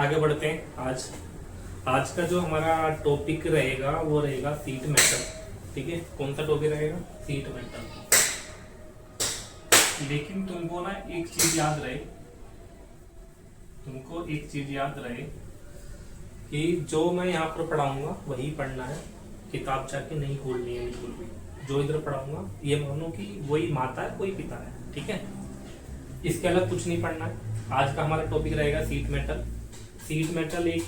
आगे बढ़ते हैं। आज आज का जो हमारा टॉपिक रहेगा वो रहेगा सीट मेटल। ठीक है, कौन सा टॉपिक रहेगा? Seat metal. लेकिन तुमको ना एक चीज याद रहे, कि जो मैं यहाँ पर पढ़ाऊंगा वही पढ़ना है, किताब जाके नहीं खोलनी है बिल्कुल भी। जो इधर पढ़ाऊंगा ये मानो कि वही माता है कोई पिता है। ठीक है, इसके अलग कुछ नहीं पढ़ना है। आज का हमारा टॉपिक रहेगा सीट मेटल। सीट मेटल एक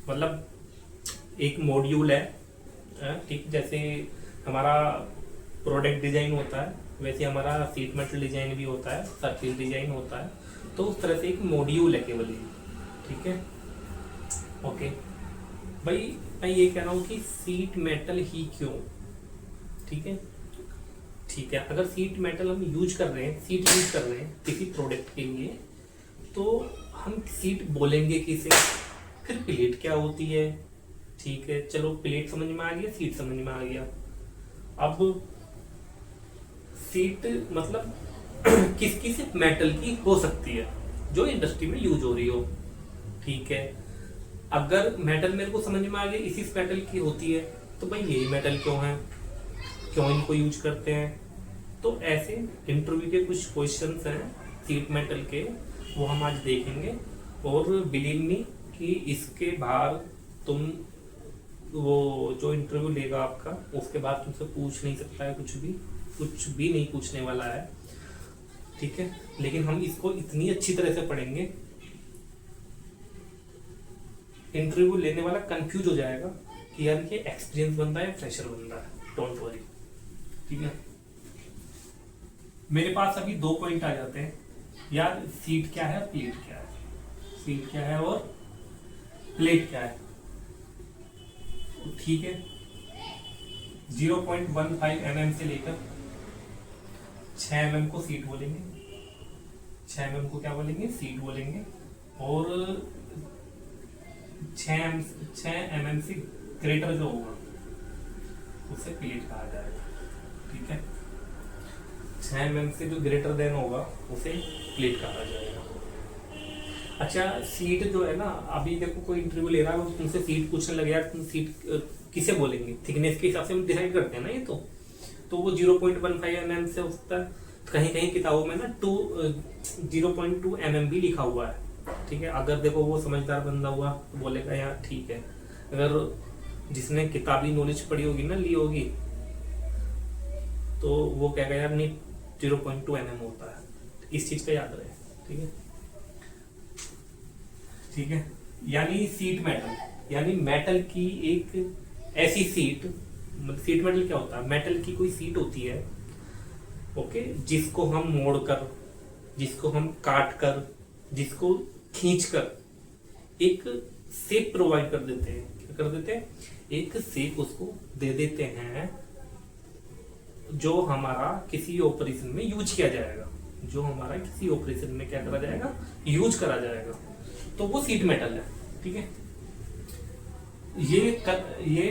मतलब एक मॉड्यूल है। ठीक, जैसे हमारा प्रोडक्ट डिजाइन होता है वैसे हमारा सीट मेटल डिजाइन भी होता है, सर्किल डिजाइन होता है। तो उस तरह से एक मॉड्यूल है केवल ये। ठीक है, ओके भाई, मैं ये कह रहा हूँ कि सीट मेटल ही क्यों। ठीक है, ठीक है, अगर सीट मेटल हम यूज कर रहे हैं, सीट यूज कर रहे हैं किसी प्रोडक्ट के लिए, तो हम सीट बोलेंगे किसे? फिर प्लेट क्या होती है? ठीक है, चलो प्लेट समझ में आ गया, सीट समझ में आ गया। अब सीट मतलब किस किस मेटल की हो सकती है जो इंडस्ट्री में यूज हो रही हो। ठीक है, अगर मेटल मेरे को समझ में आ गया इसी मेटल की होती है, तो भाई यही मेटल क्यों है, क्यों इनको यूज करते हैं। तो ऐसे इंटरव्यू के कुछ क्वेश्चंस हैं सीट मेटल के, वो हम आज देखेंगे। और बिलीव मी कि इसके बाहर तुम वो जो इंटरव्यू लेगा आपका, उसके बाद तुमसे पूछ नहीं सकता है कुछ भी नहीं पूछने वाला है। ठीक है, लेकिन हम इसको इतनी अच्छी तरह से पढ़ेंगे, इंटरव्यू लेने वाला कंफ्यूज हो जाएगा कि यार ये एक्सपीरियंस बंदा है, फ्रेशर बंदा है। Don't worry. ठीक है, मेरे पास अभी 2 पॉइंट आ जाते हैं यार, सीट क्या है, प्लेट क्या है। सीट क्या है और प्लेट क्या है। ठीक है, 0.15 mm से लेकर 6 mm को सीट बोलेंगे, 6 mm को क्या बोलेंगे? सीट बोलेंगे। और 6 mm से ग्रेटर जो होगा उसे प्लेट कहा जाएगा। ठीक है, 6 mm से जो ग्रेटर देन होगा उसे प्लेट कहा जाएगा। अच्छा, सीट जो है ना, अभी देखो कोई इंटरव्यू ले रहा है, तुमसे सीट पूछने लगे यार, तुम सीट किसे बोलेंगे? थिकनेस के हिसाब से हम डिसाइड करते हैं ना ये तो वो 0.15 mm से होता है। कहीं कहीं किताबों में ना 0.2 mm भी लिखा हुआ है। ठीक है, अगर देखो वो समझदार बंदा हुआ तो बोलेगा यार ठीक है। अगर जिसने किताबी नॉलेज पढ़ी होगी ना, ली होगी, तो वो कहेगा यार नहीं 0.2 mm होता है। इस चीज का याद रहे। ठीक है, ठीक है, यानी सीट मेटल यानी मेटल की एक ऐसी सीट, सीट मेटल क्या होता है? मेटल की कोई सीट होती है, ओके, जिसको हम मोड़कर, जिसको हम काट कर, जिसको खींचकर एक शेप प्रोवाइड कर देते हैं। क्या कर देते हैं? एक शेप उसको दे देते हैं जो हमारा किसी ऑपरेशन में यूज किया जाएगा, जो हमारा किसी ऑपरेशन में क्या करा जाएगा? यूज करा जाएगा। तो वो सीट मेटल है। ठीक है, ये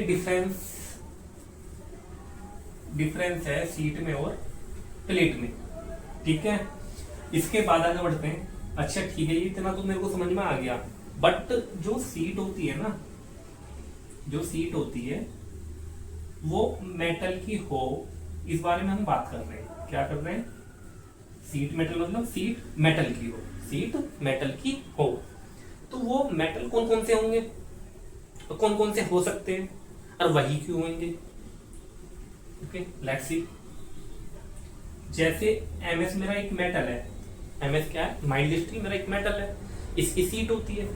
डिफरेंस है सीट में और प्लेट में। ठीक है, इसके बाद आगे बढ़ते हैं। अच्छा ठीक है, ये इतना तो मेरे को समझ में आ गया, बट जो सीट होती है ना, जो सीट होती है वो मेटल की हो, इस बारे में हम बात कर रहे हैं। क्या कर रहे हैं? सीट मेटल मतलब सीट मेटल की हो, सीट मेटल की हो। तो वो मेटल कौन कौन से होंगे, कौन कौन से हो सकते हैं, और वही क्यों होंगे? Okay, let's see. जैसे एमएस मेरा एक मेटल है। एमएस क्या है? माइल्ड स्टील मेरा एक मेटल है, इसकी सीट होती है।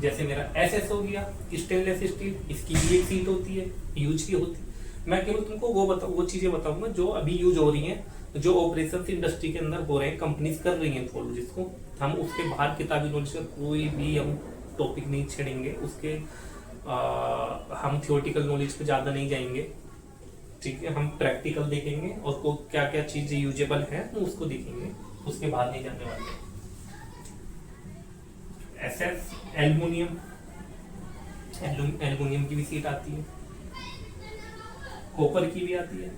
जैसे मेरा एसएस हो गया, स्टेनलेस स्टील, इसकी भी एक सीट होती है, यूज की होती है। मैं केवल तुमको वो चीजें बताऊंगा जो अभी यूज हो रही हैं, जो ऑपरेशन इंडस्ट्री के अंदर हो रहे हैं, कंपनीज कर रही हैं फॉलो, जिसको हम उसके बाहर किताबी नॉलेज का कोई भी हम टॉपिक नहीं छेड़ेंगे, उसके हम थियोरेटिकल नॉलेज पे ज्यादा नहीं जाएंगे। ठीक है, हम प्रैक्टिकल देखेंगे और को क्या क्या चीजें यूजेबल है तो उसको देखेंगे, उसके बाद नहीं जाने वाले। एसएस एल्युमिनियम, एल्युमिनियम की भी सीट आती है, कॉपर की भी आती है।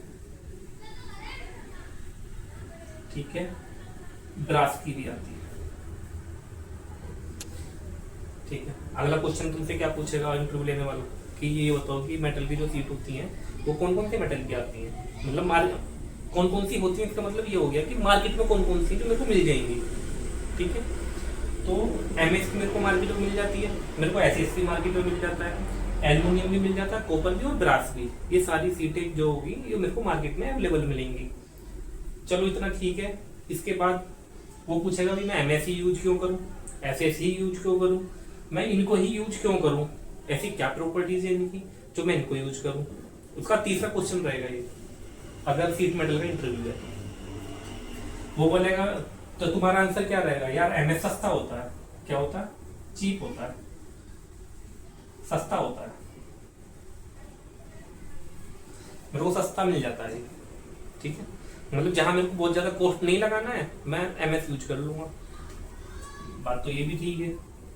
ठीक है, ब्रास की भी आती है। ठीक है, अगला क्वेश्चन तुमसे क्या पूछेगा इंटरव्यू लेने वाला कि ये बताओ कि मेटल की जो सीट होती है वो कौन कौन से मेटल की आती है, मतलब कौन कौन सी होती है, इसका मतलब ये हो गया कि मार्केट में कौन कौन सी जो मेरे को मिल जाएंगी। ठीक है, तो एमएस की मेरे को मार्केट में मिल जाती है, मेरे को एसएस की मार्केट में मिल जाता है, एल्यूमिनियम भी मिल जाता है, कॉपर भी और ब्रास भी। ये सारी सीटें जो होगी ये मेरे को मार्केट में अवेलेबल मिलेंगी। चलो इतना ठीक है। इसके बाद वो पूछेगा भी मैं एमएस ही यूज क्यों करूं, एसएस ही यूज क्यों करूं, मैं इनको ही यूज क्यों करूं, ऐसी क्या प्रॉपर्टीज है इनकी जो मैं इनको यूज करूं। उसका तीसरा क्वेश्चन रहेगा ये, अगर सीट मेटल का इंटरव्यू है। वो बोलेगा तो तुम्हारा आंसर क्या रहेगा, यार एमएस सस्ता होता है। क्या होता है? चीप होता है, सस्ता होता है, मेरे को सस्ता मिल जाता है। ठीक है, मतलब जहां मेरे को बहुत ज्यादा कॉस्ट नहीं लगाना है मैं एमएस यूज कर लूंगा। बात तो ये भी ठीक है।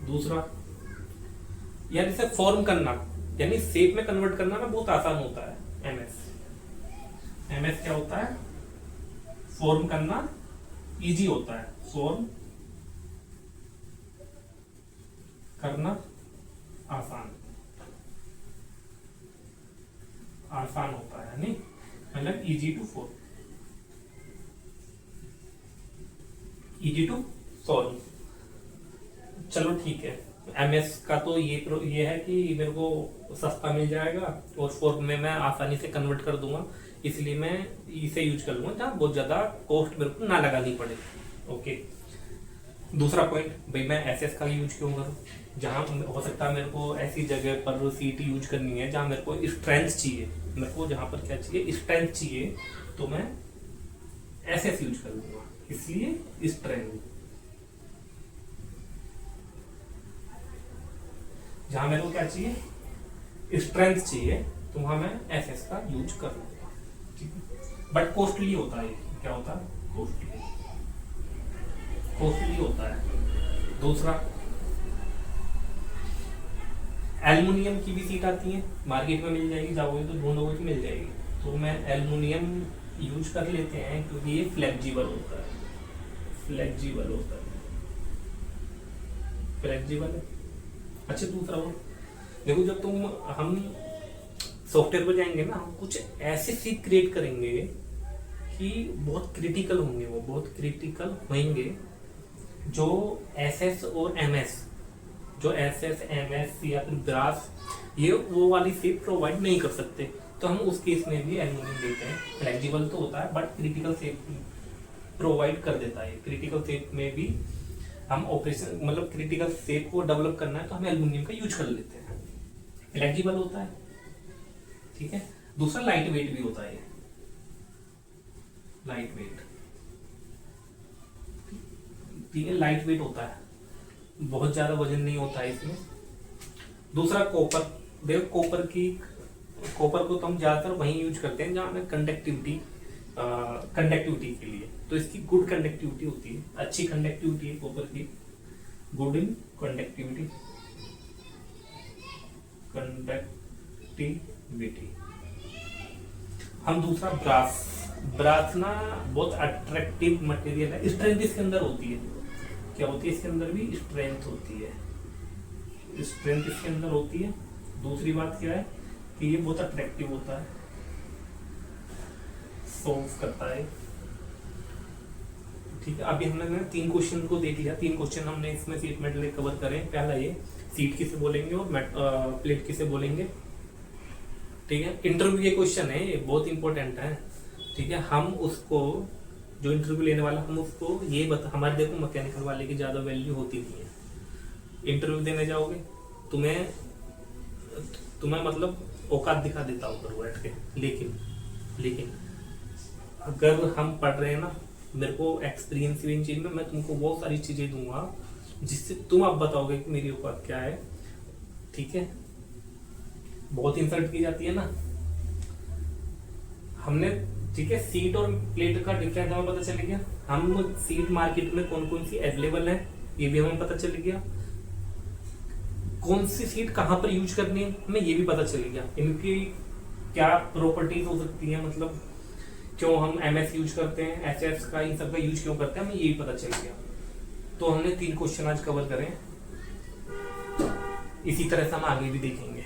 दूसरा, यार इसे फॉर्म करना यानी शेप में कन्वर्ट करना ना बहुत आसान होता है। एमएस क्या होता है? फॉर्म करना इजी होता है, फॉर्म करना आसान होता है, नहीं मतलब easy to form, easy to solve. चलो ठीक है, एमएस का तो ये है कि मेरे को सस्ता मिल जाएगा और फॉर्म में मैं आसानी से कन्वर्ट कर दूंगा, इसलिए मैं इसे यूज कर लूंगा जहाँ बहुत ज्यादा कॉस्ट मेरे को ना लगानी पड़े। ओके, दूसरा पॉइंट, भाई मैं एसएस का यूज क्यों करूँ, जहाँ हो सकता है मेरे को ऐसी जगह पर सीट यूज करनी है जहाँ मेरे को स्ट्रेंथ चाहिए, मेरे को जहाँ पर क्या चाहिए, स्ट्रेंथ चाहिए, तो मैं एसएस यूज कर लूंगा, इसलिए स्ट्रेंथ। जहां मेरे को क्या चाहिए, स्ट्रेंथ चाहिए, तो वहां मैं एसएस का यूज कर लूंगा। ठीक है, बट कॉस्टली होता है। क्या होता है? कॉस्टली होता है। दूसरा, एल्युमिनियम की भी सीट आती है, मार्केट में मिल जाएगी, जाओगे तो ढूंढोगे तो मिल जाएगी, तो मैं एल्युमिनियम यूज कर लेते हैं क्योंकि ये फ्लेक्सिबल होता है। फ्लेक्सिबल है। अच्छा, दूसरा वो देखो, जब हम सॉफ्टवेयर पर जाएंगे ना, हम कुछ ऐसे सीट क्रिएट करेंगे कि बहुत क्रिटिकल होंगे जो एसएस और एमएस, जो एसएस एमएस या फिर ब्रास, ये वो वाली सीट प्रोवाइड नहीं कर सकते, तो हम उस केस में भी एल्युमिनियम देते हैं। फ्लेक्सिबल तो होता है बट क्रिटिकल सेफ प्रोवाइड कर देता है। क्रिटिकल सेफ में भी हम ऑपरेशन मतलब क्रिटिकल सेफ को डेवलप करना है तो हम एल्युमिनियम का यूज कर लेते हैं। फ्लेक्सिबल होता है। ठीक है, दूसरा लाइट वेट भी होता है। लाइट वेट, ठीक है, लाइट वेट होता है, बहुत ज्यादा वजन नहीं होता है इसमें। दूसरा कॉपर, देखो कॉपर को तो हम ज्यादातर वहीं यूज करते हैं जहां हमें कंडक्टिविटी के लिए, तो इसकी गुड कंडक्टिविटी होती है, अच्छी कंडक्टिविटी है कॉपर की, गुड इन कंडक्टिविटी। हम दूसरा ब्रास ना बहुत अट्रैक्टिव मटेरियल है, स्ट्रेंथ इसके अंदर होती है। क्या होती है? इसके अंदर भी स्ट्रेंथ होती है, स्ट्रेंथ इसके अंदर होती है। दूसरी बात क्या है कि ये बहुत अट्रैक्टिव होता है, सोल्व करता है। ठीक है, अभी हमने 3 क्वेश्चन को देख लिया। 3 क्वेश्चन हमने इसमें सीट मेटल कवर करें। पहला ये सीट किसे बोलेंगे और प्लेट किसे बोलेंगे। ठीक है, इंटरव्यू के क्वेश्चन है, ये बहुत इंपॉर्टेंट है। ठीक है, हम उसको जो इंटरव्यू लेने वाला हम उसको ये हमारे देखो मैकेनिकल वाले की ज्यादा वैल्यू होती नहीं है। इंटरव्यू देने जाओगे तुम्हें मतलब औकात दिखा देता हूँ बैठ के, लेकिन अगर हम पढ़ रहे हैं ना, मेरे को एक्सपीरियंस इन चीज में, मैं तुमको बहुत सारी चीजें दूंगा जिससे तुम अब बताओगे कि मेरी औकात क्या है। ठीक है, बहुत इंसल्ट की जाती है ना हमने। ठीक है, सीट और प्लेट का डिफरेंस हमें पता चल गया। हम सीट मार्केट में कौन कौन सी अवेलेबल है ये भी हमें पता चल गया। कौन सी सीट कहाँ पर यूज करनी है हमें ये भी पता चल गया। इनकी क्या प्रॉपर्टीज हो सकती है, मतलब क्यों हम MS यूज करते हैं, HF का, इन सब का यूज क्यों करते हैं, हमें यही पता चल गया। तो हमने 3 क्वेश्चन आज कवर करें, इसी तरह से हम आगे भी देखेंगे।